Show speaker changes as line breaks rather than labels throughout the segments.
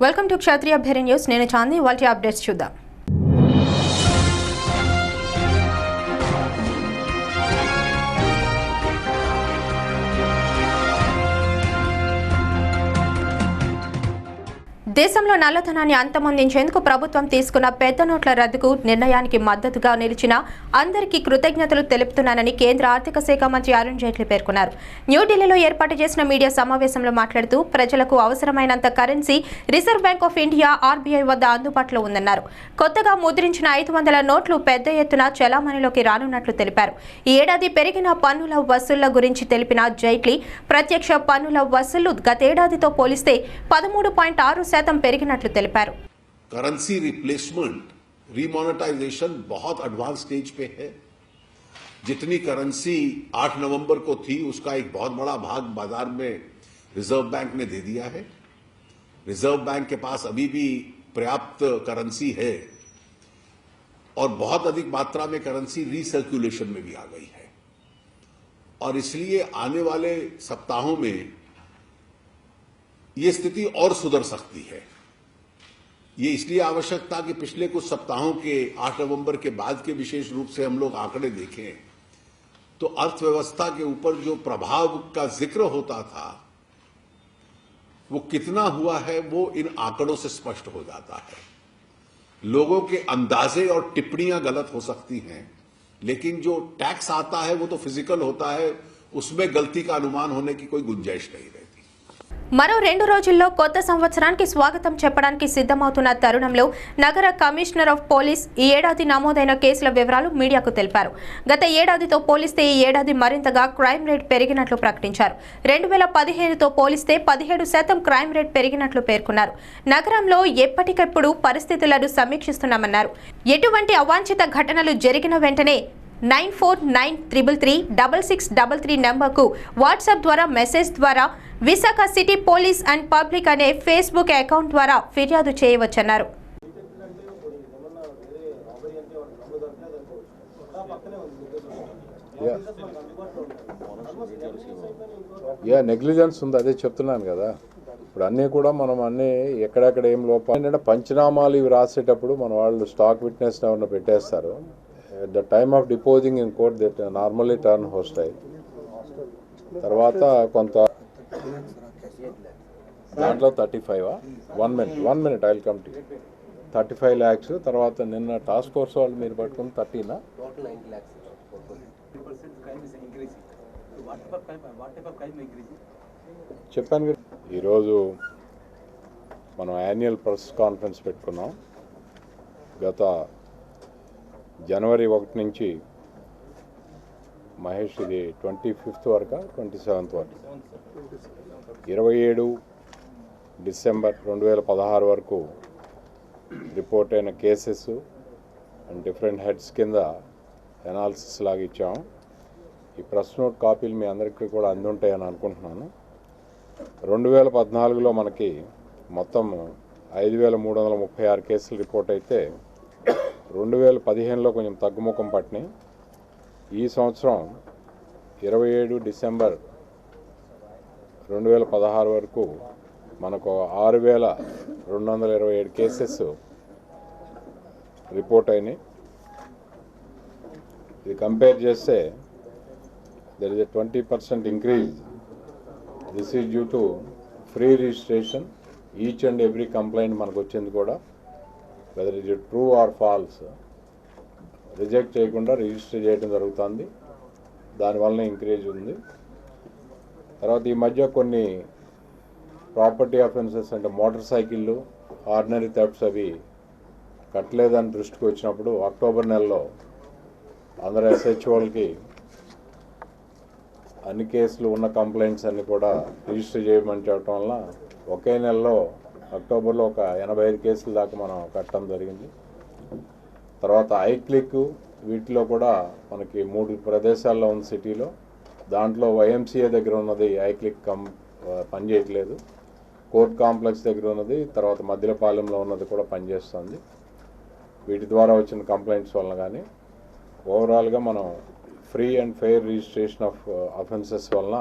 Welcome to Kshatriya Bheri news. నేను చాంది. వాటి updates చూద్దాం. దేశంలో నల్లధనాన్ని అంతమొందించేందుకు ప్రభుత్వం తీసుకున్న పెద్ద నోట్ల రద్దుకు నిర్ణయానికి మద్దతుగా నిలిచిన అందరికీ కృతజ్ఞతలు తెలుపుతున్నానని కేంద్ర ఆర్థిక శాఖ మంత్రి అరుణ్ జైట్లీ పేర్కొన్నారు. న్యూఢిల్లీలో ఏర్పాటు చేసిన మీడియా సమావేశంలో మాట్లాడుతూ ప్రజలకు అవసరమైనంత currency reserve bank of India RBI వద్ద అందుబాటులో ఉందన్నారు. కొత్తగా ముద్రించిన 500 నోట్లు పెద్ద ఎత్తున చలామణిలోకి రానున్నట్లు తెలిపారు. ఈ ఏడాది పెరిగిన పన్నుల వసూళ్ల గురించి తెలిపిన జైట్లీ ప్రత్యక్ష పన్నుల వసూళ్లు గతేడాదితో పోలిస్తే 13.6% పెరిగినట్లు తెలిపారు.
करेंसी रिप्लेसमेंट रीमोनेटाइजेशन बहुत एडवांस स्टेज पे है. जितनी करेंसी 8 नवंबर को थी उसका एक बहुत बड़ा भाग बाजार में रिजर्व बैंक ने दे दिया है. रिजर्व बैंक के पास अभी भी पर्याप्त करेंसी है और बहुत अधिक मात्रा में करेंसी रीसर्कुलेशन में भी आ गई है और इसलिए आने वाले सप्ताहों में ये स्थिति और सुधर सकती है. ये इसलिए आवश्यक था कि पिछले कुछ सप्ताहों के 8 नवंबर के बाद के विशेष रूप से हम लोग आंकड़े देखें तो अर्थव्यवस्था के ऊपर जो प्रभाव का जिक्र होता था वो कितना हुआ है वो इन आंकड़ों से स्पष्ट हो जाता है. लोगों के अंदाजे और टिप्पणियां गलत हो सकती हैं, लेकिन जो टैक्स आता है वो तो फिजिकल होता है, उसमें गलती का अनुमान होने की कोई गुंजाइश नहीं रहती.
మరో 2 రోజుల్లో కొత్త సంవత్సరానికి స్వాగతం చెప్పడానికి సిద్ధమవుతున్న తరుణంలో నగర కమిషనర్ ఆఫ్ పోలీస్ ఈ ఏడాది నమోదైన కేసుల వివరాలు మీడియాకు తెలిపారు. గత ఏడాదితో పోలిస్తే ఈ ఏడాది మరింతగా క్రైమ్ రేట్ పెరిగినట్లు ప్రకటించారు. 2015తో పోలిస్తే 17% క్రైమ్ రేట్ పెరిగినట్లు పేర్కొన్నారు. నగరంలో ఎప్పటికప్పుడు పరిస్థితులను సమీక్షిస్తున్నామన్నారు. ఎటువంటి అవాంఛిత ఘటనలు జరిగిన వెంటనే 9493336633 నంబర్కు వాట్సాప్ ద్వారా మెసేజ్ ద్వారా Visakha city police and public అనే ఫేస్బుక్ అకౌంట్ ద్వారా ఫిర్యాదు చేయవచ్చన్నారు.
నెగ్లిజెన్స్ ఉంది, అదే చెప్తున్నాను కదా. ఇప్పుడు అన్నీ కూడా మనం అన్నీ ఎక్కడెక్కడ ఏం లోపం ఏంటంటే పంచనామాలు ఇవి రాసేటప్పుడు మన వాళ్ళు స్టాక్ విట్నెస్ ఎవరిని పెట్టేస్తారు. At the time of deposing in court, they normally turn hostile. తర్వాత కొంత దాంట్లో 35 1 minute I'll come to you. 35 lakhs తర్వాత నిన్న టాస్క్ ఫోర్స్ వాళ్ళు మీరు పట్టుకుని 30 చెప్పాను కదా. ఈరోజు మనం యాన్యువల్ ప్రెస్ కాన్ఫరెన్స్ పెట్టుకున్నాం. గత జనవరి 1 నుంచి మహేష్ ఇది 25th వరకు 27th వరకు 27 డిసెంబర్ 2016 వరకు రిపోర్ట్ అయిన కేసెస్ అండ్ డిఫరెంట్ హెడ్స్ కింద ఎనాలిసిస్ లాగా ఇచ్చాము. ఈ ప్రెస్ నోట్ కాపీలు మీ అందరికీ కూడా అందుంటాయని అనుకుంటున్నాను. 2014లో మనకి మొత్తం 5336 కేసులు రిపోర్ట్ అయితే 2015లో కొంచెం తగ్గుముఖం పట్టినాయి. ఈ సంవత్సరం 27 డిసెంబర్ 2016 వరకు మనకు 6227 కేసెస్ రిపోర్ట్ అయినాయి. ఇది కంపేర్ చేస్తే there is a 20% increase. This is due to free registration. Each and every complaint మనకు వచ్చింది కూడా whether it is true or false reject చేయకుండా రిజిస్టర్ చేయడం జరుగుతుంది. దానివల్ల ఇంక్రీజ్ ఉంది. తర్వాత ఈ మధ్య కొన్ని ప్రాపర్టీ అఫెన్సెస్ అంటే మోటార్ సైకిళ్ళు ఆర్డినరీ థెఫ్ట్స్ అవి కట్టలేదని దృష్టికి వచ్చినప్పుడు అక్టోబర్ నెలలో అందరు SHOలకి అన్ని కేసులు ఉన్న కంప్లైంట్స్ అన్ని కూడా రిజిస్టర్ చేయమని చెప్పడం వల్ల ఒకే నెలలో అక్టోబర్లో ఒక 85 కేసుల దాకా మనం కట్టడం జరిగింది. తర్వాత ఐక్లిక్ వీటిలో కూడా మనకి 3 ప్రదేశాల్లో ఉంది సిటీలో. దాంట్లో YMCA దగ్గర ఉన్నది ఐక్లిక్ పనిచేయట్లేదు. కోర్ట్ కాంప్లెక్స్ దగ్గర ఉన్నది, తర్వాత మధ్యలపాలెంలో ఉన్నది కూడా పనిచేస్తుంది. వీటి ద్వారా వచ్చిన కంప్లైంట్స్ వలన కానీ ఓవరాల్గా మనం free and fair registration of offences వలన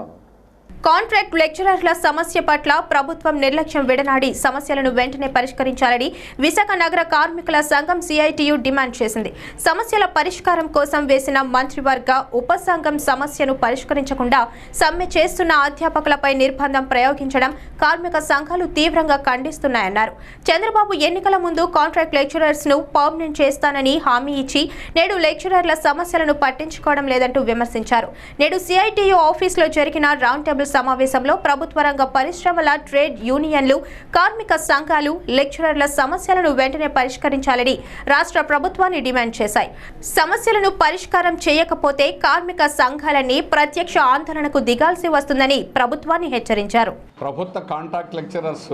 కాంట్రాక్ట్ లెక్చరర్ల సమస్య పట్ల ప్రభుత్వం నిర్లక్ష్యం విడనాడి సమస్యలను వెంటనే పరిష్కరించాలని విశాఖ నగర కార్మికుల సంఘం సిఐటియు డిమాండ్ చేసింది. సమస్యల పరిష్కారం కోసం వేసిన మంత్రివర్గ ఉపసంఘం సమస్యను పరిష్కరించకుండా సమ్మె చేస్తున్న అధ్యాపకులపై నిర్బంధం ప్రయోగించడం కార్మిక సంఘాలు తీవ్రంగా ఖండిస్తున్నాయన్నారు. చంద్రబాబు ఎన్నికల ముందు కాంట్రాక్ట్ లెక్చరర్స్ ను పర్మనెంట్ చేస్తానని హామీ ఇచ్చి నేడు లెక్చరర్ల సమస్యలను పట్టించుకోవడం లేదంటూ విమర్శించారు. నేడు సిఐటియు ఆఫీసులో జరిగిన రౌండ్ టేబుల్ సమావేశంలో ప్రభుత్వ రంగ పరిశ్రమల ట్రేడ్ యూనియన్లు కార్మిక సంఘాలు లెక్చరర్ల సమస్యలను వెంటనే పరిష్కరించాలని రాష్ట్ర ప్రభుత్వాన్ని డిమాండ్ చేశాయి. సమస్యలను పరిష్కారం చేయకపోతే కార్మిక సంఘాలన్నీ ప్రత్యక్ష ఆందోళనకు దిగాల్సి వస్తుందని ప్రభుత్వాన్ని హెచ్చరించారు.
ప్రభుత్వ కాంట్రాక్ట్ లెక్చరర్స్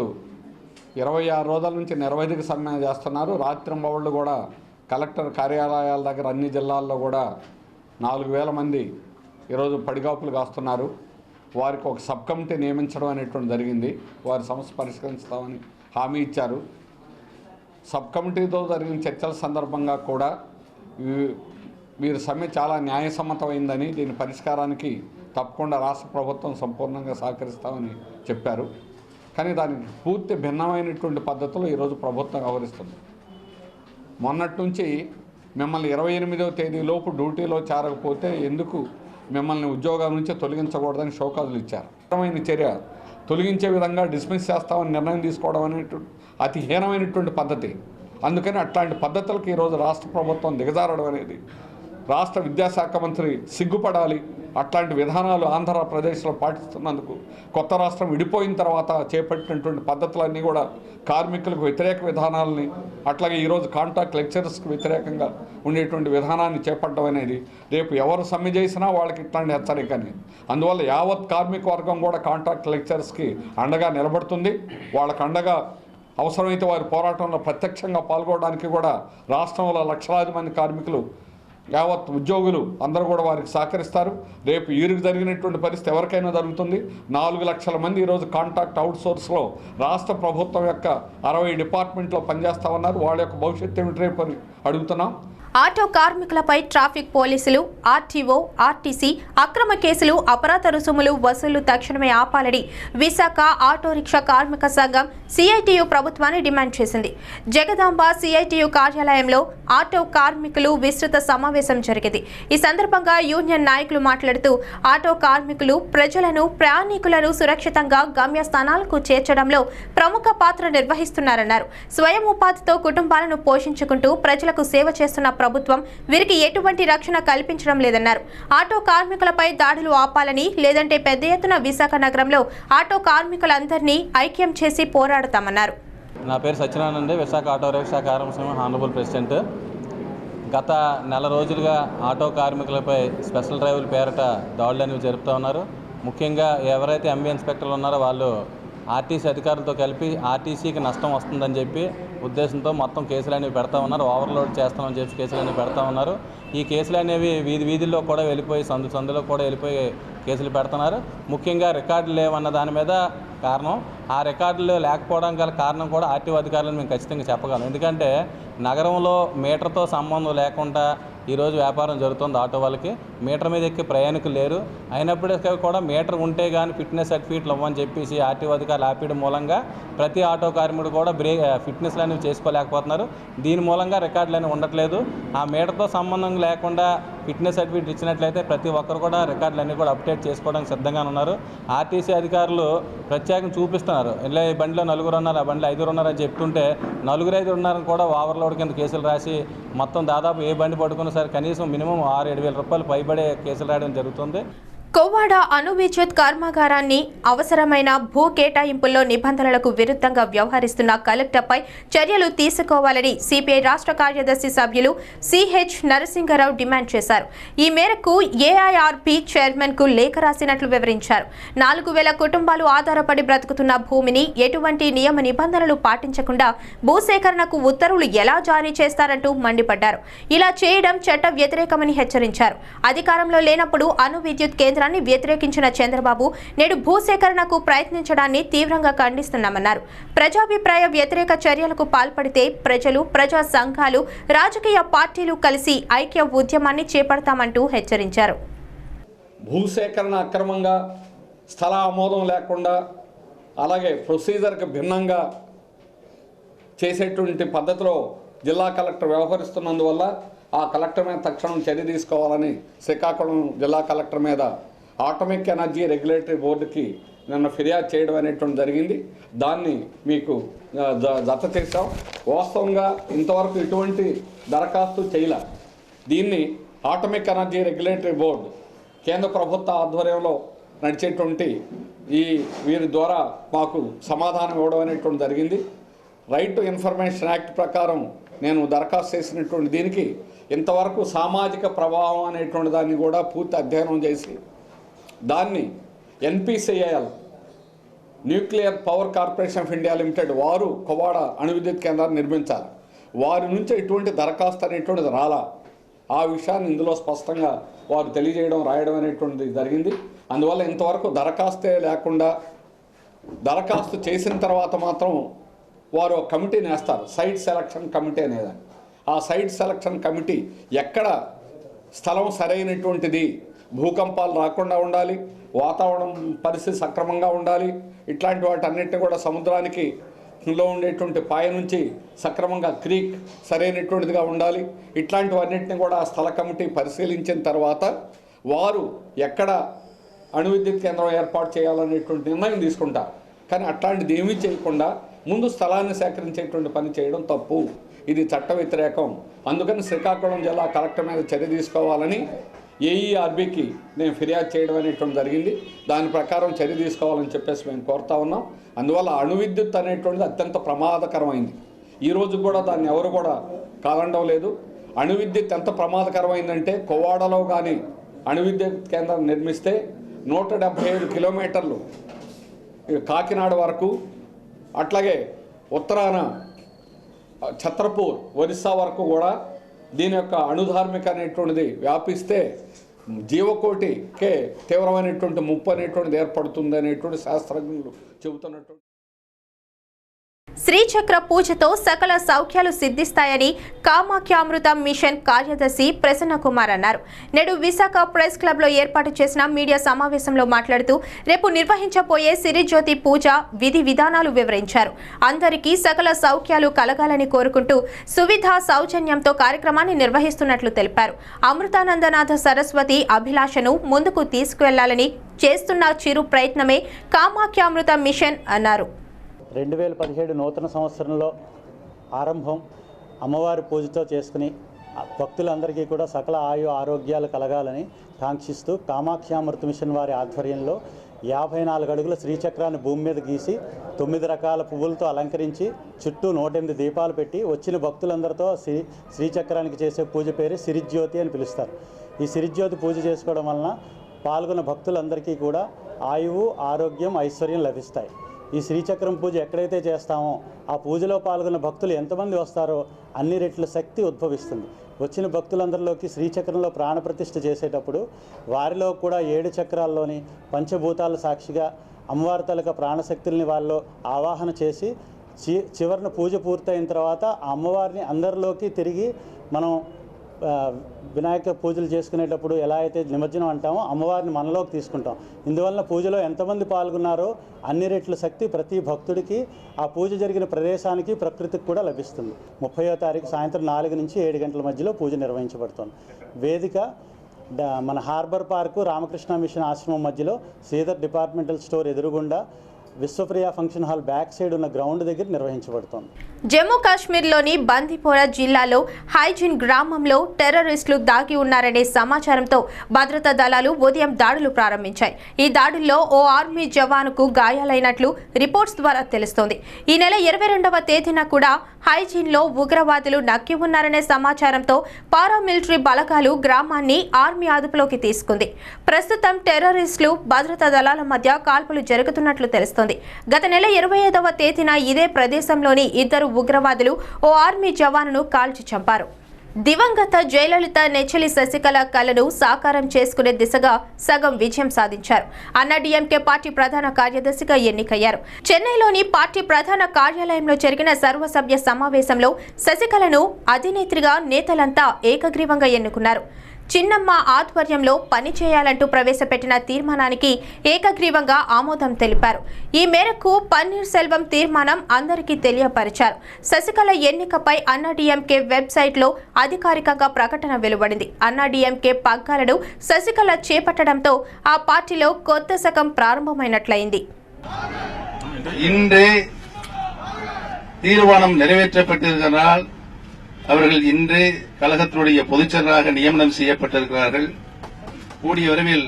26 రోజుల నుంచి నిరవధిక సమ్మె చేస్తున్నారు. రాత్రింబవళ్ళు కూడా కలెక్టర్ కార్యాలయాల దగ్గర అన్ని జిల్లాల్లో కూడా 4,000 మంది ఈరోజు పడిగాపులు కాస్తున్నారు. వారికి ఒక సబ్ కమిటీ నియమించడం అనేటువంటి జరిగింది. వారి సమస్య పరిష్కరిస్తామని హామీ ఇచ్చారు. సబ్ కమిటీతో జరిగిన చర్చల సందర్భంగా కూడా వీరి సమ్మె చాలా న్యాయసమ్మతమైందని, దీని పరిష్కారానికి తప్పకుండా రాష్ట్ర ప్రభుత్వం సంపూర్ణంగా సహకరిస్తామని చెప్పారు. కానీ దానికి పూర్తి భిన్నమైనటువంటి పద్ధతిలో ఈరోజు ప్రభుత్వం వ్యవహరిస్తుంది. మొన్నటి నుంచి మిమ్మల్ని 28వ తేదీలోపు డ్యూటీలో చేరకపోతే ఎందుకు మిమ్మల్ని ఉద్యోగాల నుంచి తొలగించకూడదని షోకాజులు ఇచ్చారు. హీనమైన చర్య, తొలగించే విధంగా డిస్మిస్ చేస్తామని నిర్ణయం తీసుకోవడం అనేటువంటి అతి హీనమైనటువంటి పద్ధతి. అందుకని అట్లాంటి పద్ధతులకు ఈరోజు రాష్ట్ర ప్రభుత్వం దిగజారడం అనేది రాష్ట్ర విద్యాశాఖ మంత్రి సిగ్గుపడాలి. అట్లాంటి విధానాలు ఆంధ్రప్రదేశ్లో పాటిస్తున్నందుకు కొత్త రాష్ట్రం విడిపోయిన తర్వాత చేపట్టినటువంటి పద్ధతులన్నీ కూడా కార్మికులకు వ్యతిరేక విధానాలని, అట్లాగే ఈరోజు కాంట్రాక్ట్ లెక్చరర్స్కి వ్యతిరేకంగా ఉండేటువంటి విధానాన్ని చేపట్టడం అనేది రేపు ఎవరు సమ్మె చేసినా వాళ్ళకి ఇట్లాంటి హెచ్చరికని. అందువల్ల యావత్ కార్మిక వర్గం కూడా కాంట్రాక్ట్ లెక్చరర్స్కి అండగా నిలబడుతుంది. వాళ్ళకు అండగా అవసరమైతే వారి పోరాటంలో ప్రత్యక్షంగా పాల్గొనడానికి కూడా రాష్ట్రంలో లక్షలాది మంది కార్మికులు, యావత్ ఉద్యోగులు అందరూ కూడా వారికి సహకరిస్తారు. రేపు ఈరుకు జరిగినటువంటి పరిస్థితి ఎవరికైనా జరుగుతుంది. 4 లక్షల మంది ఈరోజు కాంట్రాక్ట్ అవుట్సోర్స్లో రాష్ట్ర ప్రభుత్వం యొక్క 60 డిపార్ట్మెంట్లో పనిచేస్తా ఉన్నారు. వాళ్ళ యొక్క భవిష్యత్తు ఏమిటి రేపు అని అడుగుతున్నాం.
ఆటో కార్మికులపై ట్రాఫిక్ పోలీసులు, ఆర్టీఓ, ఆర్టీసీ అక్రమ కేసులు, అపరాధ రుసుములు వసూలు తక్షణమే ఆపాలని విశాఖ ఆటో రిక్షా కార్మిక సంఘం సిఐటియు ప్రభుత్వాన్ని డిమాండ్ చేసింది. జగదాంబ సిఐటియు కార్యాలయంలో ఆటో కార్మికులు విస్తృత సమావేశం జరిగింది. ఈ సందర్భంగా యూనియన్ నాయకులు మాట్లాడుతూ ఆటో కార్మికులు ప్రజలను, ప్రయాణికులను సురక్షితంగా గమ్యస్థానాలకు చేర్చడంలో ప్రముఖ పాత్ర నిర్వహిస్తున్నారన్నారు. స్వయం ఉపాధితో కుటుంబాలను పోషించుకుంటూ ప్రజలకు సేవ చేస్తున్న ప్రభుత్వం వీరికి ఎటువంటి రక్షణ కల్పించడం లేదన్నారు. ఆటో కార్మికులపై దాడులు ఆపాలని, లేదంటే పెద్ద ఎత్తున విశాఖ నగరంలో ఆటో కార్మికులందరినీ ఐక్యం చేసి పోరాడతామన్నారు.
నా పేరు సత్యనారాయణ అండి, విశాఖ ఆటో రిక్షా కార్మిక సంఘం హానరబుల్ ప్రెసిడెంట్. గత నెల రోజులుగా ఆటో కార్మికులపై స్పెషల్ డ్రైవుల పేరిట దాడులు అనేవి జరుపుతూ ఉన్నారు. ముఖ్యంగా ఎవరైతే ఎంబీ ఇన్స్పెక్టర్లు ఉన్నారో వాళ్ళు ఆర్టీసీ అధికారులతో కలిపి ఆర్టీసీకి నష్టం వస్తుందని చెప్పి ఉద్దేశంతో మొత్తం కేసులు అనేవి పెడతా ఉన్నారు. ఓవర్లోడ్ చేస్తామని చెప్పి కేసులు అనేవి పెడతా ఉన్నారు. ఈ కేసులు అనేవి వీధిలో కూడా వెళ్ళిపోయి సందులో కూడా వెళ్ళిపోయి కేసులు పెడుతున్నారు. ముఖ్యంగా రికార్డులు లేవన్న దాని మీద కారణం. ఆ రికార్డులు లేకపోవడం గల కారణం కూడా ఆర్టీఓ అధికారులను మేము ఖచ్చితంగా చెప్పగలం. ఎందుకంటే నగరంలో మీటర్తో సంబంధం లేకుండా ఈరోజు వ్యాపారం జరుగుతుంది. ఆటో వాళ్ళకి మీటర్ మీద ఎక్కి ప్రయాణికులు లేరు. అయినప్పటికీ కూడా మీటర్ ఉంటే కానీ ఫిట్నెస్ సర్టిఫికేట్లు ఇవ్వని చెప్పేసి ఆర్టీఓ అధికారులు ఆపేయడం మూలంగా ప్రతి ఆటో కార్మికుడు కూడా ఫిట్నెస్లు అనేవి చేసుకోలేకపోతున్నారు. దీని మూలంగా రికార్డులు అనేవి ఉండట్లేదు. ఆ మీటర్తో సంబంధం లేకుండా ఫిట్నెస్ సర్టిఫికేట్ ఇచ్చినట్లయితే ప్రతి ఒక్కరు కూడా రికార్డులు అన్నీ కూడా అప్డేట్ చేసుకోవడానికి సిద్ధంగా ఉన్నారు. ఆర్టీసీ అధికారులు ప్రత్యేకంగా చూపిస్తున్నారు. ఇలా ఈ బండిలో 4 ఉన్నారు, ఆ బండిలో 5 ఉన్నారని చెప్తుంటే 4-5 ఉన్నారని కూడా ఓవర్లోడ్ కింద కేసులు రాసి మొత్తం దాదాపు ఏ బండి పట్టుకున్నా సరే కనీసం మినిమం 6-7 వేల రూపాయలు పైబడే కేసులు రాయడం జరుగుతుంది.
కోవాడ అణు విద్యుత్ కర్మాగారాన్ని అవసరమైన భూ కేటాయింపుల్లో నిబంధనలకు విరుద్ధంగా వ్యవహరిస్తున్న కలెక్టర్పై చర్యలు తీసుకోవాలని సిపిఐ రాష్ట్ర కార్యదర్శి సభ్యులు సిహెచ్ నరసింగరావు డిమాండ్ చేశారు. ఈ మేరకు ఏఐఆర్పి చైర్మన్ కు లేఖ రాసినట్లు వివరించారు. 4,000 కుటుంబాలు ఆధారపడి బ్రతుకుతున్న భూమిని ఎటువంటి నియమ నిబంధనలు పాటించకుండా భూసేకరణకు ఉత్తర్వులు ఎలా జారీ చేస్తారంటూ మండిపడ్డారు. ఇలా చేయడం చట్ట వ్యతిరేకమని హెచ్చరించారు. అధికారంలో లేనప్పుడు అణు విద్యుత్ కేంద్రాన్ని వ్యతిరేకించిన చంద్రబాబు నేడు భూసేకరణకు ప్రయత్నించడాన్ని తీవ్రంగా ఖండిస్తున్నామన్నారు. ప్రజాభిప్రాయ వ్యతిరేక చర్యలకు పాల్పడితే ప్రజలు, ప్రజా సంఘాలు, రాజకీయ పార్టీలు కలిసి ఐక్య ఉద్యమాన్ని చేపడతామంటూ హెచ్చరించారు.
భూసేకరణ అక్రమంగా స్థల ఆమోదం లేకుండా అలాగే ప్రొసీజర్కి భిన్నంగా చేసేటువంటి పద్ధతిలో జిల్లా కలెక్టర్ వ్యవహరిస్తున్నందువల్ల ఆ కలెక్టర్ మీద తక్షణం చర్య తీసుకోవాలని శ్రీకాకుళం జిల్లా కలెక్టర్ మీద ఆటోమిక్ ఎనర్జీ రెగ్యులేటరీ బోర్డుకి నిన్న ఫిర్యాదు చేయడం అనేటువంటి జరిగింది. దాన్ని మీకు జత చేశాం. వాస్తవంగా ఇంతవరకు ఇటువంటి దరఖాస్తు చేయలే. దీన్ని ఆటోమిక్ ఎనర్జీ రెగ్యులేటరీ బోర్డు కేంద్ర ప్రభుత్వ ఆధ్వర్యంలో నడిచేటువంటి వీరి ద్వారా మాకు సమాధానం ఇవ్వడం అనేటువంటి జరిగింది. రైట్ టు ఇన్ఫర్మేషన్ యాక్ట్ ప్రకారం నేను దరఖాస్తు చేసినటువంటి దీనికి ఇంతవరకు సామాజిక ప్రభావం అనేటువంటి దాన్ని కూడా పూర్తి అధ్యయనం చేసి దాన్ని NPCIL nuclear power corporation of India limited వారు కోవాడ అణు విద్యుత్ కేంద్రాన్ని నిర్మించాలి. వారి నుంచి ఎటువంటి దరఖాస్తు అనేటువంటిది రాలా. ఆ విషయాన్ని ఇందులో స్పష్టంగా వారు తెలియజేయడం రాయడం అనేటువంటిది జరిగింది. అందువల్ల ఇంతవరకు దరఖాస్తే లేకుండా దరఖాస్తు చేసిన తర్వాత మాత్రం వారు ఒక కమిటీని వేస్తారు, సైట్ సెలక్షన్ కమిటీ అనేది. ఆ సైట్ సెలక్షన్ కమిటీ ఎక్కడ స్థలం సరైనటువంటిది, భూకంపాలు రాకుండా ఉండాలి, వాతావరణం పరిస్థితి సక్రమంగా ఉండాలి, ఇట్లాంటి వాటన్నిటిని కూడా సముద్రానికి లో ఉండేటువంటి పాయ నుంచి సక్రమంగా క్రీక్ సరైనటువంటిదిగా ఉండాలి, ఇట్లాంటివన్నింటినీ కూడా ఆ స్థల కమిటీ పరిశీలించిన తర్వాత వారు ఎక్కడ అణు విద్యుత్ కేంద్రం ఏర్పాటు చేయాలనేటువంటి నిర్ణయం తీసుకుంటారు. కానీ అట్లాంటిది ఏమీ చేయకుండా ముందు స్థలాన్ని సేకరించేటువంటి పని చేయడం తప్పు. ఇది చట్ట వ్యతిరేకం. అందుకని శ్రీకాకుళం జిల్లా కలెక్టర్ మీద చర్య తీసుకోవాలని AERBకి నేను ఫిర్యాదు చేయడం అనేటువంటి జరిగింది. దాని ప్రకారం చర్య తీసుకోవాలని చెప్పేసి మేము కోరుతా ఉన్నాం. అందువల్ల అణు విద్యుత్ అనేటువంటిది అత్యంత ప్రమాదకరమైంది. ఈరోజు కూడా దాన్ని ఎవరు కూడా కాదండం లేదు. అణు విద్యుత్ ఎంత ప్రమాదకరమైందంటే కోవాడలో కానీ అణు విద్యుత్ కేంద్రం నిర్మిస్తే 175 కిలోమీటర్లు కాకినాడ వరకు, అట్లాగే ఉత్తరాన ఛత్రపూర్ ఒరిస్సా వరకు కూడా దీని యొక్క అణుధార్మిక అనేటువంటిది వ్యాపిస్తే జీవకోటికే తీవ్రమైనటువంటి ముప్పు అనేటువంటిది ఏర్పడుతుంది అనేటువంటి శాస్త్రజ్ఞులు చెబుతున్నటువంటి
శ్రీచక్ర పూజతో సకల సౌఖ్యాలు సిద్ధిస్తాయని కామాఖ్యామృతం మిషన్ కార్యదర్శి ప్రసన్న కుమార్ అన్నారు. నేడు విశాఖ ప్రెస్ క్లబ్లో ఏర్పాటు చేసిన మీడియా సమావేశంలో మాట్లాడుతూ రేపు నిర్వహించబోయే సిరిజ్యోతి పూజ విధి విధానాలు వివరించారు. అందరికీ సకల సౌఖ్యాలు కలగాలని కోరుకుంటూ సువిధ సౌజన్యంతో కార్యక్రమాన్ని నిర్వహిస్తున్నట్లు తెలిపారు. అమృతానందనాథ సరస్వతి అభిలాషను ముందుకు తీసుకువెళ్లాలని చేస్తున్న చిరు ప్రయత్నమే కామాఖ్యామృతం మిషన్ అన్నారు.
2017 నూతన సంవత్సరంలో ఆరంభం అమ్మవారి పూజతో చేసుకుని భక్తులందరికీ కూడా సకల ఆరోగ్యాలు కలగాలని కాంక్షిస్తూ కామాఖ్యామృత మిషన్ వారి ఆధ్వర్యంలో 54 అడుగుల శ్రీచక్రాన్ని భూమి మీద గీసి 9 రకాల పువ్వులతో అలంకరించి చుట్టూ 108 దీపాలు పెట్టి వచ్చిన భక్తులందరితో శ్రీచక్రానికి చేసే పూజ పేరు సిరిజ్యోతి అని పిలుస్తారు. ఈ సిరిజ్యోతి పూజ చేసుకోవడం వలన పాల్గొన్న భక్తులందరికీ కూడా ఆయువు, ఆరోగ్యం, ఐశ్వర్యం లభిస్తాయి. ఈ శ్రీచక్రం పూజ ఎక్కడైతే చేస్తామో ఆ పూజలో పాల్గొన్న భక్తులు ఎంతమంది వస్తారో అన్ని రెట్ల శక్తి ఉద్భవిస్తుంది. వచ్చిన భక్తులందరిలోకి శ్రీచక్రంలో ప్రాణప్రతిష్ఠ చేసేటప్పుడు వారిలో కూడా 7 చక్రాల్లోని పంచభూతాల సాక్షిగా అమ్మవారి తాలూకా ప్రాణశక్తుల్ని వాళ్ళు ఆవాహన చేసి చివరిన పూజ పూర్తయిన తర్వాత ఆ అమ్మవారిని అందరిలోకి తిరిగి మనం వినాయక పూజలు చేసుకునేటప్పుడు ఎలా అయితే నిమజ్జనం అంటామో అమ్మవారిని మనలోకి తీసుకుంటాం. ఇందువలన పూజలో ఎంతమంది పాల్గొన్నారో అన్ని రెట్ల శక్తి ప్రతి భక్తుడికి ఆ పూజ జరిగిన ప్రదేశానికి ప్రకృతికి కూడా లభిస్తుంది. 30వ తారీఖు సాయంత్రం 4 నుంచి 7 గంటల మధ్యలో పూజ నిర్వహించబడుతుంది. వేదిక మన హార్బర్ పార్కు రామకృష్ణ మిషన్ ఆశ్రమం మధ్యలో శ్రీధర్ డిపార్ట్మెంటల్ స్టోర్ ఎదురుగుండా Vishwapriya function hall back side ఉన్న గ్రౌండ్ దగ్గర నిర్వహించబడుతోంది.
జమ్మూ కాశ్మీర్లోని బందిపోరా జిల్లాలో హైజిన్ గ్రామంలో టెర్రరిస్టులు దాగి ఉన్నారనే సమాచారంతో భద్రతా దళాలు ఉదయం దాడులు ప్రారంభించాయి. ఈ దాడుల్లో ఓ ఆర్మీ జవానుకు గాయాలైనట్లు రిపోర్ట్స్ ద్వారా తెలుస్తోంది. ఈ నెల 22వ తేదీన కూడా హైజిన్లో ఉగ్రవాదులు నక్కి ఉన్నారనే సమాచారంతో పారామిలిటరీ బలగాలు గ్రామాన్ని ఆర్మీ అదుపులోకి తీసుకుంది. ప్రస్తుతం టెర్రరిస్టులు భద్రతా దళాల మధ్య కాల్పులు జరుగుతున్నట్లు తెలుస్తోంది. గత నెల 25వ తేదీన ఇదే ప్రదేశంలోని 2 ఉగ్రవాదులు ఓ ఆర్మీ జవానును కాల్చి చంపారు. దివంగత జయలలిత నెచ్చలి శశికళ కళను సాకారం చేసుకునే దిశగా సగం విజయం సాధించారు. అన్నాడీఎంకే పార్టీ ప్రధాన కార్యదర్శిగా ఎన్నికయ్యారు. చెన్నైలోని పార్టీ ప్రధాన కార్యాలయంలో జరిగిన సర్వసభ్య సమావేశంలో శశికళను అధినేత్రిగా నేతలంతా ఏకగ్రీవంగా ఎన్నుకున్నారు. చిన్నమ్మ ఆధ్వర్యంలో పనిచేయాలంటూ ప్రవేశపెట్టిన తీర్మానానికి ఏకగ్రీవంగా ఆమోదం తెలిపారు. ఈ మేరకు పన్నీర్ సెల్వం తీర్మానం అందరికీ తెలియపరిచారు. శశికళ ఎన్నికపై అన్నాడీఎంకే వెబ్సైట్లో అధికారికంగా ప్రకటన వెలువడింది. అన్నాడీఎంకే పగ్గాలను శశికళ చేపట్టడంతో ఆ పార్టీలో కొత్త శకం ప్రారంభమైనట్లయింది.
இன்றே தீர்மானம் நிறைவேற்றப்பட்டிருக்கிறார்கள். அவர்கள் இன்றே கழகத்தினுடைய பொதுச்செயலாளராக நியமனம் செய்யப்பட்டிருக்கிறார்கள். கூடிய விரைவில்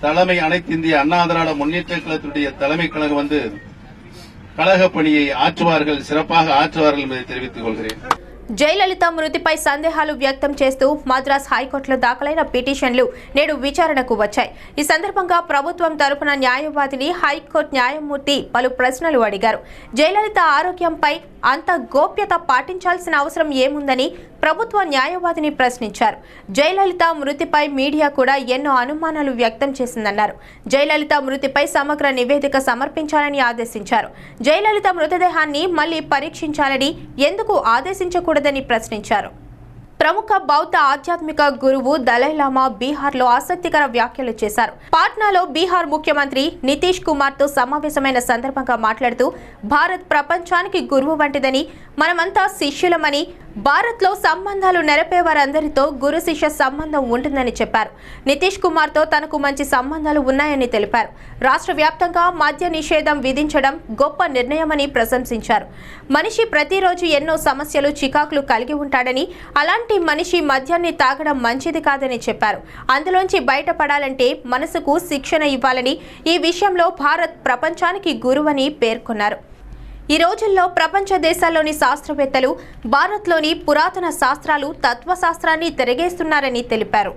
தலைமை அனைத்து இந்திய அண்ணா திராவிட முன்னேற்ற கழகத்தினுடைய தலைமை கழகம் வந்து கழக பணியை ஆற்றுவார்கள், சிறப்பாக ஆற்றுவார்கள் என்பதை தெரிவித்துக் கொள்கிறேன்.
జయలలిత మృతిపై సందేహాలు వ్యక్తం చేస్తూ మద్రాస్ హైకోర్టులో దాఖలైన పిటిషన్లు నేడు విచారణకు వచ్చాయి. ఈ సందర్భంగా ప్రభుత్వం తరపున న్యాయవాదిని హైకోర్టు న్యాయమూర్తి పలు ప్రశ్నలు అడిగారు. జయలలిత ఆరోగ్యంపై అంత గోప్యత పాటించాల్సిన అవసరం ఏముందని ప్రభుత్వ న్యాయవాదిని ప్రశ్నించారు. జయలలిత మృతిపై మీడియా కూడా ఎన్నో అనుమానాలు వ్యక్తం చేసిందన్నారు. జయలలిత మృతిపై సమగ్ర నివేదిక సమర్పించాలని ఆదేశించారు. జయలలిత మృతదేహాన్ని మళ్లీ పరీక్షించాలని ఎందుకు ఆదేశించకూడదని ప్రశ్నించారు. ప్రముఖ బౌద్ధ ఆధ్యాత్మిక గురువు దలైలామా బీహార్లో ఆసక్తికర వ్యాఖ్యలు చేశారు. పాట్నాలో బీహార్ ముఖ్యమంత్రి నితీష్ కుమార్ తో సమావేశమైన సందర్భంగా మాట్లాడుతూ భారత్ ప్రపంచానికి గురువు వంటిదని, మనమంతా శిష్యులమని, భారత్లో సంబంధాలు నెరపేవారందరితో గురు శిష్య సంబంధం ఉంటుందని చెప్పారు. నితీష్ కుమార్ తో తనకు మంచి సంబంధాలు ఉన్నాయని తెలిపారు. రాష్ట్ర వ్యాప్తంగా మద్య నిషేధం విధించడం గొప్ప నిర్ణయమని ప్రశంసించారు. మనిషి ప్రతిరోజు ఎన్నో సమస్యలు, చికాకులు కలిగి ఉంటాడని, అలాంటి మనిషి మద్యాన్ని తాగడం మంచిది కాదని చెప్పారు. అందులోంచి బయటపడాలంటే మనసుకు శిక్షణ ఇవ్వాలని, ఈ విషయంలో భారత్ ప్రపంచానికి గురువని పేర్కొన్నారు. ఈ రోజుల్లో ప్రపంచ దేశాల్లోని శాస్త్రవేత్తలు భారత్లోని పురాతన శాస్త్రాలు, తత్వశాస్త్రాన్ని తిరగేస్తున్నారని తెలిపారు.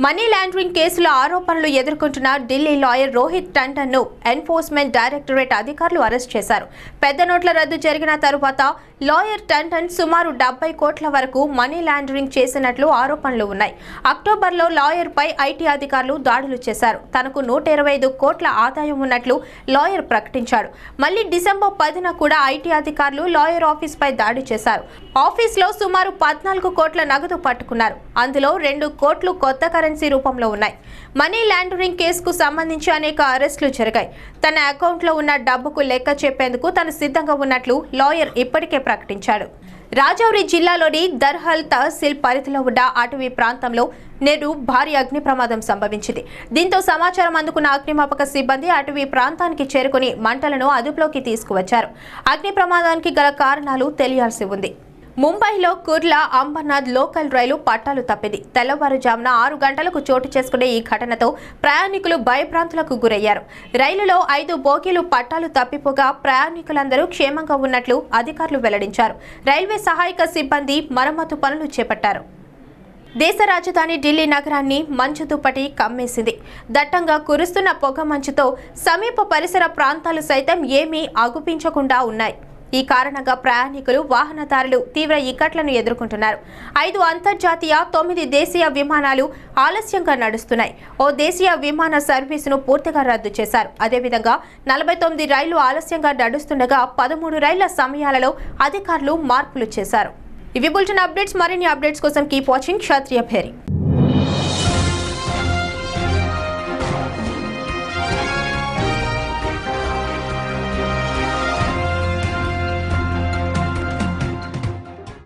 మనీ లాండరింగ్ కేసులో ఆరోపణలు ఎదుర్కొంటున్న ఢిల్లీ లాయర్ రోహిత్ టండన్ ను ఎన్ఫోర్స్మెంట్ డైరెక్టరేట్ అధికారులు అరెస్ట్ చేశారు. పెద్ద నోట్ల రద్దు జరిగిన తరువాత లాయర్ టండన్ సుమారు 70 కోట్ల వరకు మనీ లాండరింగ్ చేసినట్లు ఆరోపణలు ఉన్నాయి. అక్టోబర్లో లాయర్ పై ఐటీ అధికారులు దాడులు చేశారు. తనకు 125 కోట్ల ఆదాయం ఉన్నట్లు లాయర్ ప్రకటించాడు. మళ్లీ డిసెంబర్ 10న కూడా ఐటీ అధికారులు లాయర్ ఆఫీస్ పై దాడి చేశారు. ఆఫీస్లో సుమారు 14 కోట్ల నగదు పట్టుకున్నారు. అందులో 2 కోట్లు కొత్త కరెన్సీ రూపంలో ఉన్నాయి. మనీ లాండరింగ్ కేసుకు సంబంధించి అనేక అరెస్టులు జరిగాయి. తన అకౌంట్లో ఉన్న డబ్బుకు లెక్క చెప్పేందుకు తాను సిద్ధంగా ఉన్నట్లు లాయర్ ఇప్పటికే ప్రకటించాడు. రాజౌరి జిల్లాలోని దర్హల్ తహసీల్ పరిధిలో ఉన్న అటవీ ప్రాంతంలో నేడు భారీ అగ్ని ప్రమాదం సంభవించింది. దీంతో సమాచారం అందుకున్న అగ్నిమాపక సిబ్బంది అటవీ ప్రాంతానికి చేరుకుని మంటలను అదుపులోకి తీసుకువచ్చారు. అగ్ని ప్రమాదానికి గల కారణాలు తెలియాల్సి ఉంది. ముంబైలో కుర్లా అంబర్నాథ్ లోకల్ రైలు పట్టాలు తప్పింది. తెల్లవారుజామున 6 గంటలకు చోటు చేసుకునే ఈ ఘటనతో ప్రయాణికులు భయభ్రాంతులకు గురయ్యారు. రైలులో 5 బోగీలు పట్టాలు తప్పిపోగా ప్రయాణికులందరూ క్షేమంగా ఉన్నట్లు అధికారులు వెల్లడించారు. రైల్వే సహాయక సిబ్బంది మరమ్మతు పనులు చేపట్టారు. దేశ రాజధాని ఢిల్లీ నగరాన్ని మంచు దుప్పటి కమ్మేసింది. దట్టంగా కురుస్తున్న పొగ మంచుతో సమీప పరిసర ప్రాంతాలు సైతం ఏమీ అగుపించకుండా ఉన్నాయి. ఈ కారణంగా ప్రయాణికులు, వాహనదారులు తీవ్ర ఇక్కట్లను ఎదుర్కొంటున్నారు. 5 అంతర్జాతీయ, 9 దేశీయ విమానాలు ఆలస్యంగా నడుస్తున్నాయి. ఓ దేశీయ విమాన సర్వీసును పూర్తిగా రద్దు చేశారు. అదేవిధంగా 49 రైళ్లు ఆలస్యంగా నడుస్తుండగా 13 రైళ్ల సమయాలలో అధికారులు మార్పులు చేశారు. ఇవి బులెటిన్ అప్డేట్స్. మరిన్ని అప్డేట్స్ కోసం కీప్ వాచింగ్ క్షత్రియ భేరి.